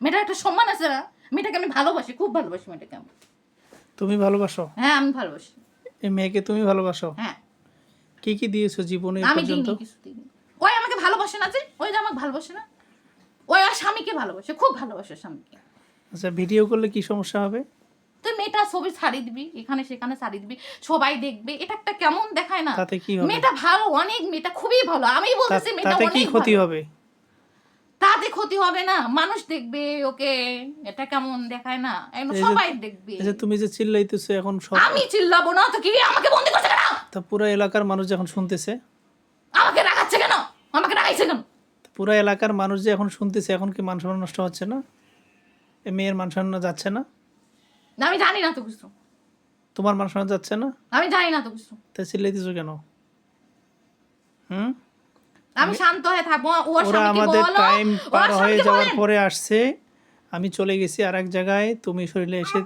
মেয়েটার একটা সম্মান আছে না, মেয়েটাকে আমি ভালোবাসি, খুব ভালোবাসি মেয়েটাকে আমি। তুমি ভালোবাসো? হ্যাঁ আমি ভালোবাসি। এই মেয়েকে তুমি ভালোবাসো? হ্যাঁ। কি কি দিয়েছো জীবনে আমি পর্যন্ত? দিইনি, কিছু দিইনি। ওই আমাকে ভালোবাসে না, যে ওই যে আমাকে ভালোবাসে না, ওই আর স্বামীকে ভালোবাসে, খুব ভালোবাসে স্বামীকে। আচ্ছা, ভিডিও করলে কি সমস্যা হবে? তুই মেয়েটা ছবি ছাড়িয়ে দিবি, এখানে সেখানে ছাড়িয়ে দিবি, সবাই দেখবে, এটা একটা কেমন দেখায় না? তাতে কি হবে? মেয়েটা ভালো, অনেক মেয়েটা খুবই ভালো, আমি বলতেছি মেয়েটা তাতে কি অনেক ক্ষতি ভালো। হবে? তাতে ক্ষতি হবে না, মানুষ দেখবে ওকে, এটা কেমন দেখায় না, এখন সবাই দেখবে। এই যে তুমি যে চিল্লাইতেছো এখন সব, আমি চিল্লাবো না তো কি? আমাকে বন্দি করছে কেন? তা পুরো এলাকার মানুষ যখন শুনতেছে, আমাকে রাগাচ্ছে কেন? আমাকে রাগাইছে কেন? পুরো এলাকার মানুষ যে এখন শুনতেছে, এখন কি মান সম্মান নষ্ট হচ্ছে না? এই মেয়ের মান সম্মান যাচ্ছে না? না, আমি জানি না তো কিছু, তোমার মান সম্মান যাচ্ছে না? আমি জানি না তো কিছু। তাই চিল্লাইতেছো কেন? হুম? আমি শান্ত হয়ে থাকবো। ওর ওরা স্বামীকে আমাদের বলো, টাইম ওর পার হয়ে স্বামীকে যাওয়ার বলেন। পরে আসছে, আমি চলে গেছি আর এক জায়গায়, তুমি শরীরে এসে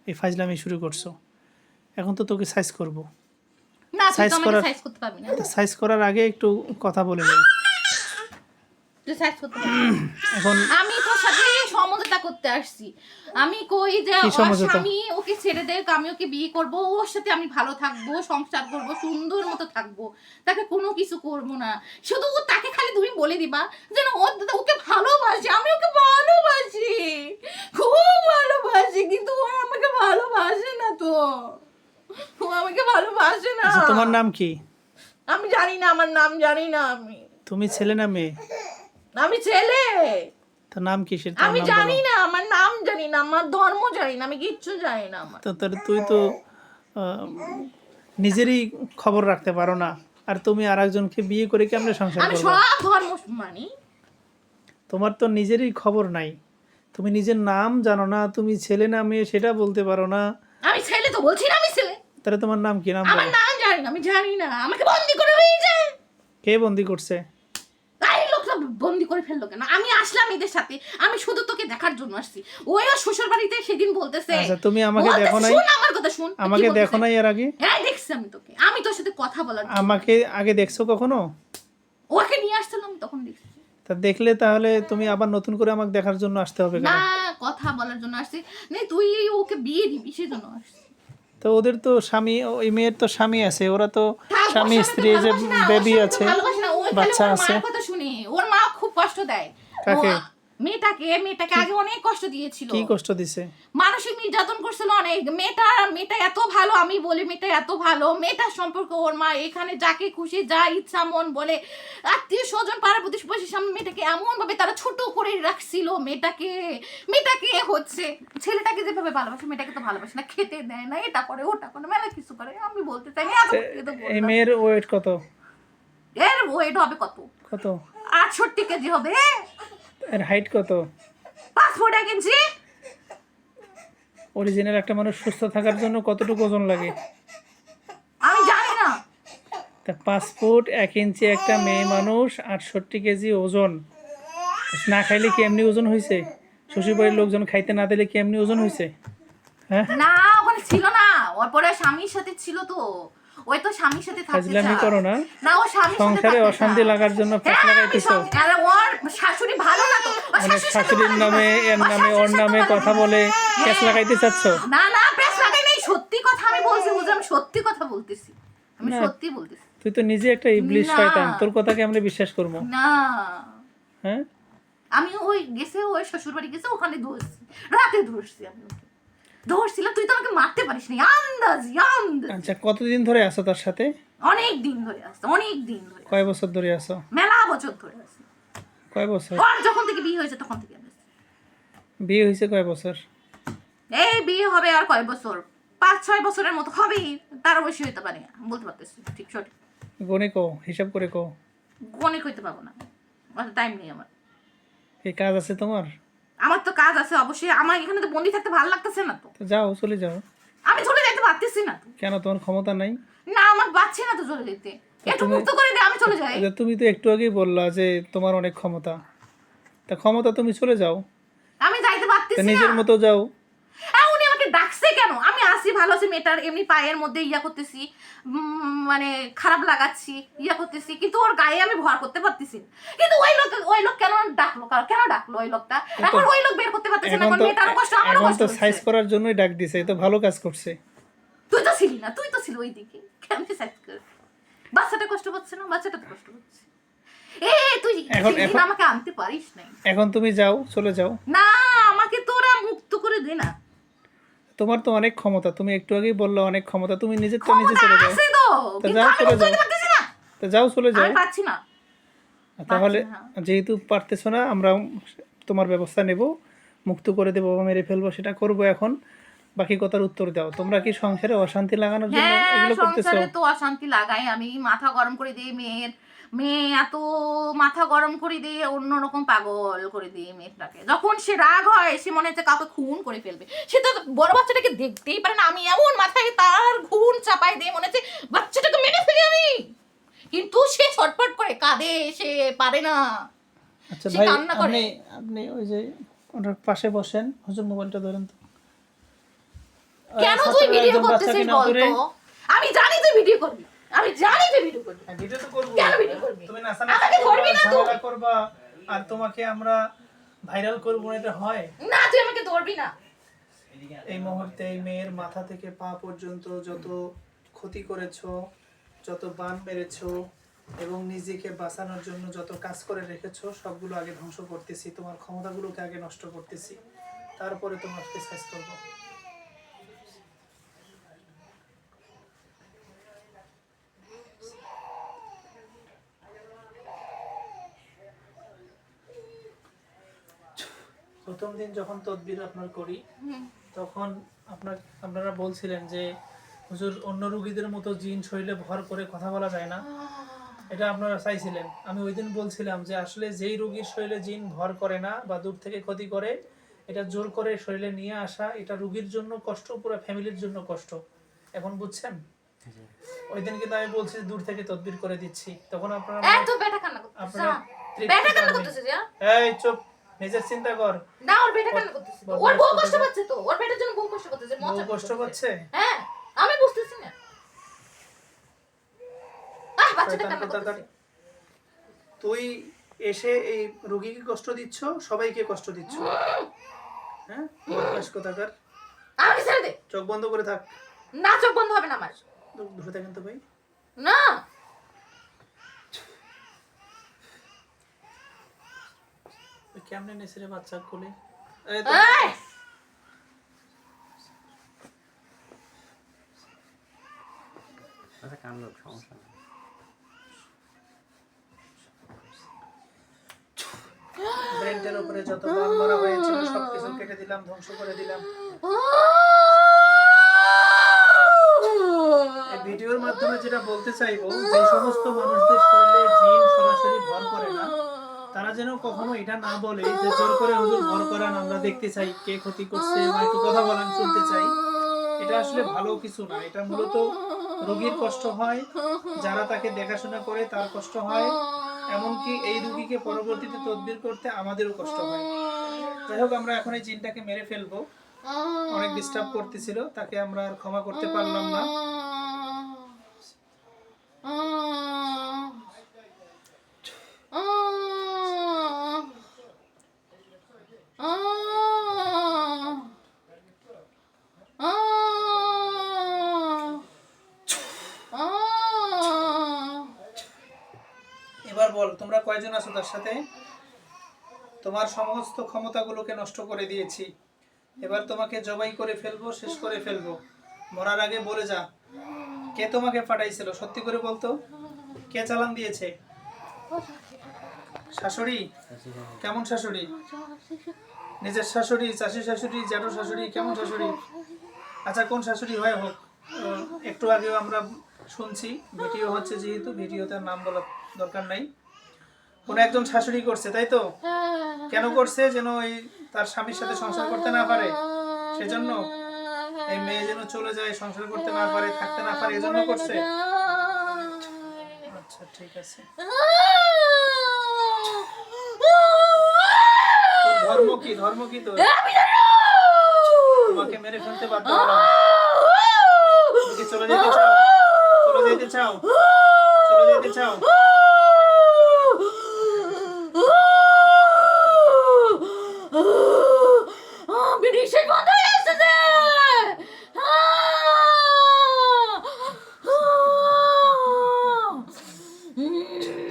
এই ফাজলামি শুরু করছো। এখন তো তোকে সাইজ করব। না তুই সাইজ তো আমাকে করার সাইজ করতে পারবি না, সাইজ করার আগে একটু কথা বলে নিই। তুই সাইজ করতে পারবি না। এখন আমি তোর সাথে সমঝোতা করতে আসছি। আমি কই যে কি ওর সমঝোতা? স্বামী ওকে ছেড়ে দেখ, আমি ওকে বিয়ে করব, ওর সাথে আমি ভালো থাকবো, সংসার করব, সুন্দর মতো থাকবো, তাকে কোনো কিছু করব না। শুধু তাকে খালি তুমি বলে দিবা যেন ওকে ভালোবাসি, আমি ওকে ভালোবাসি, খুব ভালোবাসি, কিন্তু ও আমাকে ভালোবাসে না তো, ও আমাকে ভালোবাসে না। আচ্ছা, তোমার নাম কি? আমি জানি না, আমার নাম জানি না। তুমি ছেলে না মেয়ে? আমি ছেলে। তার নাম কি সেটা আমি নাম জানি বলো। না, আমার নাম জানি না, আমার ধর্ম জানি না, আমি কিচ্ছু জানি না আমার। তো তাহলে তুই তো আহ, নিজেরই খবর রাখতে পারো না, আর তুমি আর একজনকে বিয়ে করে কেমনে সংসার আমি করবে? সব ধর্ম মানি। তোমার তো নিজেরই খবর নাই, তুমি নিজের নাম জানো না, তুমি ছেলে না মেয়ে সেটা বলতে পারো না। আমি ছেলে তো বলছি না, আমি ছেলে। তাহলে তোমার নাম কি? নাম আমার বলো। নাম জানি না, আমি জানি না, আমাকে বন্দি করে হয়ে যায়। কে বন্দি করছে? এই লোকটা বন্দি করে ফেললো কেন? আমি আসলাম এদের সাথে, আমি শুধু তোকে দেখার জন্য আসছি। ওই শ্বশুর বাড়িতে সেদিন বলতেছে, আচ্ছা, তুমি আমাকে বলতেছে, দেখো নাই? শোন আমার কথা শোন। আমাকে দেখো নাই এর আগে? হ্যাঁ দেখছি আমি তোকে, আমি তোর সাথে কথা বলার জন্য। আমাকে আগে দেখছো কখনো? ওকে নিয়ে আসছিলাম তখন দেখছি। তা দেখলে তাহলে তুমি আবার নতুন করে আমাকে দেখার জন্য আসতে হবে না, কেন? কথা বলার জন্য আসছি। নে তুই ওকে বিয়ে দিবি সেজন্য আসছি। তো ওদের তো স্বামী, ওই মেয়ের তো স্বামী আছে, ওরা তো থাক, ওর স্বামী স্বামীকে স্ত্রী, যে ভালোবাসে না, ওর বেবি স্বামীকে আছে, ভালোবাসে না, ওই খালি বাচ্চা ওর আছে। মার কথা শুনে, ওর মা খুব কষ্ট দেয়। কাকে? মেয়েটাকে আগে অনেক কষ্ট দিয়েছিল, কি কষ্ট দিছে? মানসিক নির্যাতন করছিল অনেক। মেয়েটা এত ভালো, আমি বলি মেয়েটা এত ভালো, মেয়েটার সম্পর্ক ওর মা এখানে যাকে খুশি যা ইচ্ছা মন বলে, আত্মীয় স্বজন পাড়া প্রতিবেশীর সামনে মেয়েটাকে এমন ভাবে তারা ছোট করে রাখছিল। মেয়েটাকে হচ্ছে ছেলেটাকে যেভাবে ভালোবাসে মেয়েটাকে তো ভালোবাসে না, খেতে দেয় না, এটা করে ওটা করে, মেলা কিছু করে। আমি বলতে চাই না, এত কিছু তো এই বললাম। মেয়ের ওয়েট কত? এর ওয়েট হবে কত? কত? 68 কেজি হবে। এর হাইট কত? 5 ফুট 1 ইঞ্চি। অরিজিনাল একটা মানুষ সুস্থ থাকার জন্য কতটুকু ওজন লাগে? আমি জানি না। তা 5 ফুট 1 ইঞ্চি একটা মেয়ে মানুষ, 68 কেজি ওজন। না খাইলে কি এমনি ওজন হয়েছে? শ্বশুরবাড়ির লোকজন খাইতে না দিলে কি এমনি ওজন হয়েছে? হ্যাঁ, না ওখানে ছিল না, ওর পরে স্বামীর সাথে ছিল তো, ওই তো স্বামীর সাথে থাকতে ফাজলামি চায়। করো না। না ও স্বামীর সাথে সংসারে থাকতে অশান্তি চায়। লাগার জন্য ফাঁস হ্যাঁ, লাগাইতেছো। আরে ওর শাশুড়ি ভালো না তো, ওর মানে শাশুড়ির সাথে শাশুড়ির ভালো নামে, না। এর ওর নামে, ওর শাশুড়ির সাথে নামে ভালো কথা না। বলে কেস হ্যাঁ। লাগাইতে চাচ্ছ? না প্রেস লাগাই নেই, সত্যি কথা আমি বলছি, বুঝলাম, আমি সত্যি কথা বলতেছি, আমি না। সত্যি বলতেছি। তুই তো নিজে একটা ইবলিশ না। শয়তান, তোর কথা কেমনে বিশ্বাস করবো? না হ্যাঁ, আমি ওই গেছে, ওই শ্বশুর বাড়ি গেছে, ওখানে ধরছি, রাতে ধরছি আমি ওকে। ধরছিলাম, তুই তো আমাকে মারতে পারিস নি, আন্দাজি। আচ্ছা, কতদিন ধরে আছো তার সাথে? অনেক দিন ধরে আসছে, অনেক দিন ধরে, কয় বছর ধরে আছো? মেলা বছর ধরে আসছে। কয় বছর? ওর যখন থেকে বিয়ে হয়েছে তখন থেকে আমি আসছি। বিয়ে হয়েছে কয় বছর? এই বিয়ে হবে আর কয় বছর, 5-6 বছরের মতো হবেই, তারও বেশি হইতে পারে, আমি বলতে পারতেছি ঠিক সঠিক। গণে কো, হিসাব করে কো। অনেক হইতে পারবো না, অত টাইম নেই আমার। এই কাজ আছে তোমার? আমার তো কাজ আছে অবশ্যই, আমার এখানে তো বন্দি থাকতে ভালো লাগতেছে না তো। তো যাও, চলে যাও। আমি চলে যাইতে পারতেছি না তো। কেন, তোমার ক্ষমতা নাই? না আমার বাচ্চা না তো চলে যেতে, একটু তুমি- মুক্ত করে দে, আমি চলে যাই। আচ্ছা, তুমি তো একটু আগেই বললা যে তোমার অনেক ক্ষমতা, তা ক্ষমতা তুমি চলে যাও, আমি যাইতে তা পারতেছি না। নিজের মতো যাও। উনি আমাকে ডাকছে কেন? আমি আছি ভালো আছি, মেয়েটার এমনি পায়ের মধ্যে ইয়া করতেছি, মানে খারাপ লাগাচ্ছি, ইয়া করতেছি, কিন্তু ওর গায়ে আমি ভর করতে পারতেছি না। কিন্তু ওই লোক কেন ডাকলো, কেন ডাকলো ওই লোকটা? এখন ওই লোক বের করতে পারতেছে না, এখন মেয়েটার কষ্ট, আমারও এখন কষ্ট তো হচ্ছে। সাইজ করার জন্যই ডাক দিছে, এই তো ভালো কাজ করছে। তুই তো ছিলি না, তুই তো ছিল ওইদিকে, কেমন সাইজ করে? বাচ্চাটা কষ্ট পাচ্ছে না, বাচ্চাটা তো কষ্ট পাচ্ছে। তুই সেদিন আমাকে আনতে পারিস নাই। এখন তুমি যাও, চলে যাও। না, আমাকে তোরা মুক্ত করে দে না। তোমার তো অনেক ক্ষমতা, তুমি একটু আগেই বললে অনেক ক্ষমতা, তুমি নিজের তো নিজে ক্ষমতা চলে যাও। আছে তো, তো কিন্তু যাও, আমি চলে মুক্ত যাও। হতে পারতেছি না। তো যাও, চলে যাও। আমি পাচ্ছি না। তাহলে পাচ্ছি না। যেহেতু পারতেছো না, আমরা তোমার ব্যবস্থা নেব, মুক্ত করে দেবো বা মেরে ফেলবো, সেটা করবো। এখন বাকি কথার উত্তর দাও, তোমরা কি সংসারে অশান্তি লাগানোর জন্য হ্যাঁ, এগুলো করতেছো? সংসারে তো অশান্তি লাগাই আমি, মাথা গরম করে দিই মেয়ে এত মাথা গরম করে দিয়ে অন্যরকম পাগল করে দিয়ে মেয়েটাকে। যখন সে রাগ হয়, সে মনে হচ্ছে কাউকে খুন করে ফেলবে। সে তো বড় বাচ্চাটাকে দেখতেই পারে না, আমি এমন মাথায় তার খুন চাপাই দিয়ে মনে হচ্ছে বাচ্চাটাকে মেরে ফেলি আমি, কিন্তু সে ছটফট করে কাঁদে, সে পারে না। আচ্ছা সে ভাই, কান্না করে। আপনি ওই যে ওটার পাশে বসেন, হুজুর মোবাইলটা ধরেন তো। কেন তুই ভিডিও করতেছিস বলতো? আমি জানি তুই ভিডিও করবি, আমি জানি তুই ভিডিও করবি। ভিডিও তো করব। কেন ভিডিও করবি? তুমি নাচানাচি আমাকে ধরবি না তুই। করবা আর তোমাকে আমরা ভাইরাল করব, এটা হয় না, তুই আমাকে ধরবি না। এই মুহূর্তে এই মেয়ের মাথা থেকে পা পর্যন্ত যত ক্ষতি করেছো, যত বান মেরেছো এবং নিজেকে বাঁচানোর জন্য যত কাজ করে রেখেছো, সবগুলো আগে ধ্বংস করতেছি, তোমার ক্ষমতাগুলোকে আগে নষ্ট করতেছি, তারপরে তোমাকে সাইজ করব। প্রথম দিন যখন তদবির আপনার করি, তখন আপনারা বলছিলেন যে হুজুর অন্য রোগীদের মতো জিন শরীরে ভর করে কথা বলা যায় না, এটা আপনারা চাইছিলেন। আমি ওই দিন বলছিলাম যে আসলে যেই রোগীর শরীরে জিন ভর করে না বা দূর থেকে ক্ষতি করে, এটা জোর করে শরীরে নিয়ে আসা, এটা রোগীর জন্য কষ্ট, পুরো ফ্যামিলির জন্য কষ্ট। এখন বুঝছেন? ওই দিন কিন্তু আমি বলছি দূর থেকে তদবির করে দিচ্ছি, তখন আপনারা তো বেটা কান্না করতেছে। আপনারা বেটা কান্না করতেছে যা। এই চুপ, নিজের চিন্তা কর। না, ওর বেটা কান্না করতেছে। ওর বউ কষ্ট পাচ্ছে তো, ওর বেটার জন্য বউ কষ্ট করতেছে। বউ কষ্ট পাচ্ছে? হ্যাঁ, আমি বুঝতেছি না। বাচ্চাটা কান্না করতেছে। তুই এসে এই রোগীকে কষ্ট দিচ্ছ, সবাইকে কষ্ট দিচ্ছ। হ্যাঁ, বদমাশ কোথাকার। আমাকে ছেড়ে দে। চোখ বন্ধ করে থাক। না, চোখ বন্ধ হবে না আমার। ধরে থাকেন তো ভাই। না, কেমনে নেছে রে বাচ্চা কোলে? আচ্ছা, কামড় সমস্যা নেই। ব্রেনটের উপরে যত বান মারা হয়েছিল সবকিছু কেটে দিলাম, ধ্বংস করে দিলাম। এই ভিডিওর মাধ্যমে যেটা বলতে চাইবো, যে সমস্ত মানুষদের শরীরে জিন সরাসরি ভর করে না, তারা যেন কখনো এটা না বলে যে জোর করে হুজুর ভর করান, আমরা দেখতে চাই কে ক্ষতি করছে বা একটু কথা বলেন, শুনতে চাই। এটা আসলে ভালো কিছু না, এটা মূলত রোগীর কষ্ট হয়, যারা তাকে দেখাশোনা করে তার কষ্ট হয়, এমনকি এই রোগীকে পরবর্তীতে তদবির করতে আমাদেরও কষ্ট হয়। যাই হোক, আমরা এখন এই জিনটাকে মেরে ফেলবো। অনেক ডিস্টার্ব করতেছিল, তাকে আমরা আর ক্ষমা করতে পারলাম না। এবার বল, তোমরা কয়জন আছো তার সাথে? তোমার সমস্ত ক্ষমতাগুলোকে নষ্ট করে দিয়েছি, এবার তোমাকে জবাই করে ফেলবো, শেষ করে ফেলবো। মরার আগে বলে যা, কে তোমাকে পাঠাইছিল? সত্যি করে বলতো, কে চালান দিয়েছে? শাশুড়ি? কেমন শাশুড়ি? নিজের শাশুড়ি, চাষি শাশুড়ি, জ্যাঠো শাশুড়ি? কেমন শাশুড়ি? আচ্ছা, কোন শাশুড়ি হয় হোক, একটু আগেও আমরা শুনছি, ভিডিও হচ্ছে যেহেতু ভিডিওতে নাম বলার দরকার নাই, কোন একজন শাশুড়ি করছে, তাই তো? কেন করছে? যেন এই তার স্বামীর সাথে সংসার করতে না পারে, সেজন্য এই মেয়ে যেন চলে যায়, সংসার করতে না পারে, থাকতে না পারে, এজন্য করছে। আচ্ছা, ঠিক আছে। ধর্ম কি? ধর্ম কি তোর? তোমাকে মেরে ফেলতে বাধ্য হলাম। তুমি কি চলে যেতে চাও? চলে যেতে চাও? চলে যেতে চাও? বিড়িশে বন্ধ হয়ে এসেছে।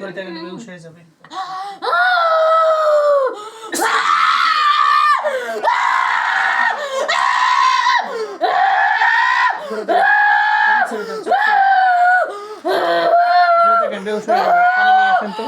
ধরে থাকেন, বেহুশ হয়ে যাবে। ধরে থাকেন, ছেড়ে দেন, চুপ করে। ধরে থাকেন, বেহুশ হয়ে যাবে। পানি নিয়ে আসেন তো।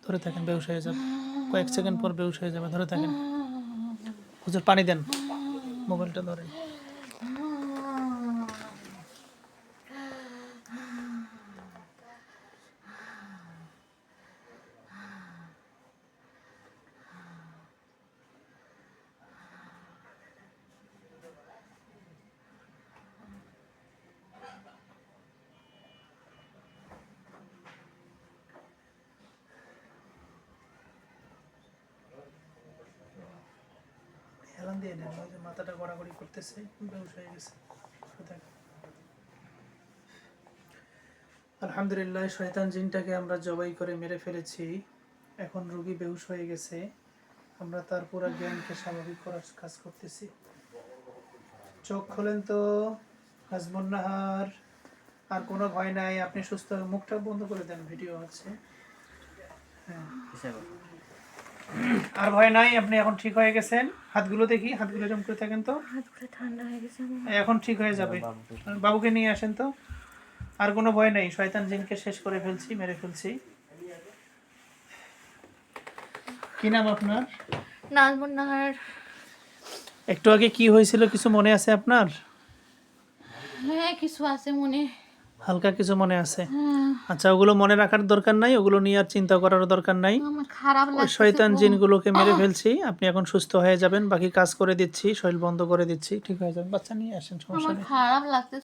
ধরে থাকেন, বেহুশ হয়ে যাবে। কয়েক সেকেন্ড পর বেহুশ হয়ে যাবে। ধরে থাকেন। হুজুর পানি দেন, মোবাইলটা ধরেন। হেলান দিয়ে নেন, ওই যে মাথাটা গড়াগড়ি করতেছে, বেহুশ হয়ে গেছে। ধরে থাকেন। আলহামদুলিল্লাহ, শয়তান জিনটাকে আমরা জবাই করে মেরে ফেলেছি। এখন রোগী বেহুশ হয়ে গেছে। আমরা তার পুরো জ্ঞানকে স্বাভাবিক করার কাজ করতেছি। চোখ খোলেন তো হাসবুন্নাহার। আর কোনো ভয় নাই, আপনি সুস্থ। মুখটা বন্ধ করে দেন, ভিডিও আছে। হ্যাঁ, আর ভয় নাই, আপনি এখন ঠিক হয়ে গেছেন। হাতগুলো দেখি, হাতগুলো এরকম করে থাকেন তো। হাতগুলো ঠান্ডা হয়ে গেছে। এখন ঠিক হয়ে যাবে। বাবুকে নিয়ে আসেন তো। আর কোনো ভয় নাই, শয়তান জিনকে শেষ করে ফেলছি, মেরে ফেলছি। কি নাম আপনার? নাজমুন নাহার। একটু আগে কি হয়েছিল কিছু মনে আছে আপনার? হ্যাঁ, কিছু আছে মনে। হালকা কিছু মনে আছে? হ্যাঁ, আচ্ছা, ওগুলো মনে রাখার দরকার নাই, ওগুলো নিয়ে আর চিন্তা করার দরকার নাই। আমার খারাপ ওই লাগছে। শয়তান জিনগুলোকে মেরে ফেলছি, আপনি এখন সুস্থ হয়ে যাবেন। বাকি কাজ করে দিচ্ছি, শরীর বন্ধ করে দিচ্ছি, ঠিক হয়ে যাবেন। বাচ্চা নিয়ে আসেন, সমস্যা আমার নেই। খারাপ লাগছে।